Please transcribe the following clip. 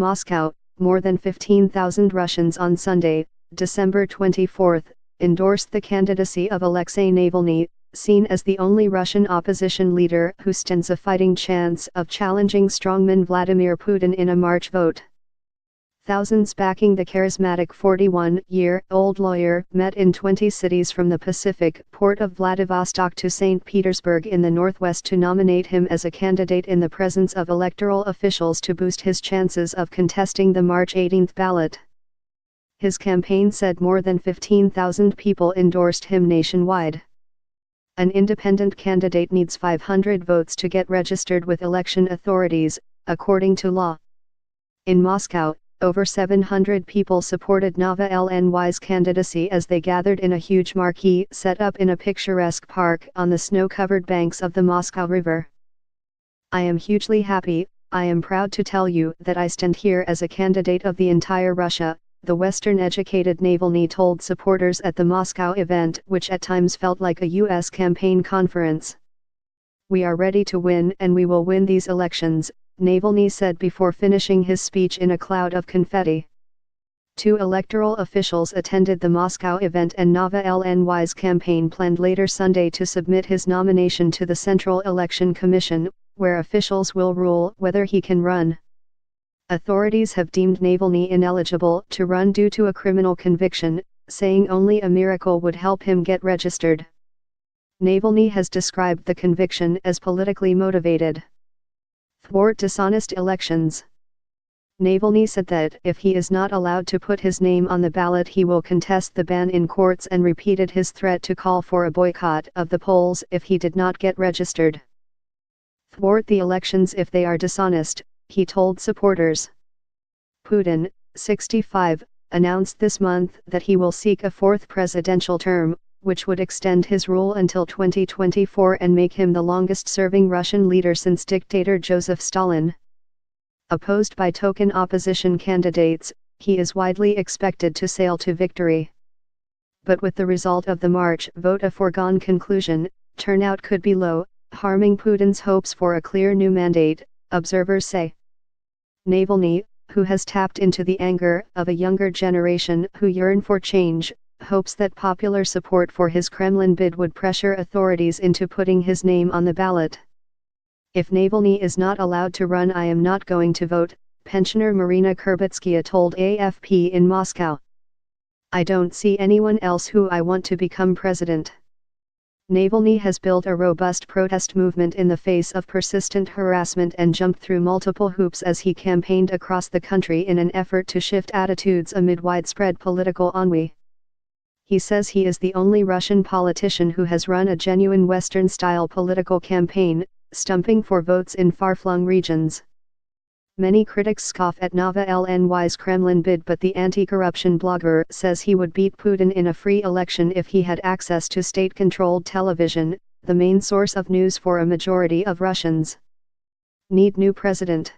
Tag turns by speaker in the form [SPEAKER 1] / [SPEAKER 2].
[SPEAKER 1] Moscow, more than 15,000 Russians on Sunday, December 24, endorsed the candidacy of Alexei Navalny, seen as the only Russian opposition leader who stands a fighting chance of challenging strongman Vladimir Putin in a March vote. Thousands backing the charismatic 41-year-old lawyer met in 20 cities from the Pacific port of Vladivostok to St. Petersburg in the northwest to nominate him as a candidate in the presence of electoral officials to boost his chances of contesting the March 18 ballot. His campaign said more than 15,000 people endorsed him nationwide. An independent candidate needs 500 votes to get registered with election authorities, according to law. In Moscow, over 700 people supported Navalny's candidacy as they gathered in a huge marquee set up in a picturesque park on the snow-covered banks of the Moscow River. "I am hugely happy, I am proud to tell you that I stand here as a candidate of the entire Russia," the Western-educated Navalny told supporters at the Moscow event, which at times felt like a U.S. campaign conference. "We are ready to win and we will win these elections," Navalny said before finishing his speech in a cloud of confetti. Two electoral officials attended the Moscow event, and Navalny's campaign planned later Sunday to submit his nomination to the Central Election Commission, where officials will rule whether he can run. Authorities have deemed Navalny ineligible to run due to a criminal conviction, saying only a miracle would help him get registered. Navalny has described the conviction as politically motivated. Thwart dishonest elections. Navalny said that if he is not allowed to put his name on the ballot, he will contest the ban in courts, and repeated his threat to call for a boycott of the polls if he did not get registered. "Thwart the elections if they are dishonest," he told supporters. Putin, 65, announced this month that he will seek a fourth presidential term, which would extend his rule until 2024 and make him the longest-serving Russian leader since dictator Joseph Stalin. Opposed by token opposition candidates, he is widely expected to sail to victory. But with the result of the March vote a foregone conclusion, turnout could be low, harming Putin's hopes for a clear new mandate, observers say. Navalny, who has tapped into the anger of a younger generation who yearn for change, hopes that popular support for his Kremlin bid would pressure authorities into putting his name on the ballot. "If Navalny is not allowed to run, I am not going to vote," pensioner Marina Kurbitskaya told AFP in Moscow. "I don't see anyone else who I want to become president." Navalny has built a robust protest movement in the face of persistent harassment and jumped through multiple hoops as he campaigned across the country in an effort to shift attitudes amid widespread political ennui. He says he is the only Russian politician who has run a genuine Western-style political campaign, stumping for votes in far-flung regions. Many critics scoff at Navalny's Kremlin bid, but the anti-corruption blogger says he would beat Putin in a free election if he had access to state-controlled television, the main source of news for a majority of Russians. Need new president.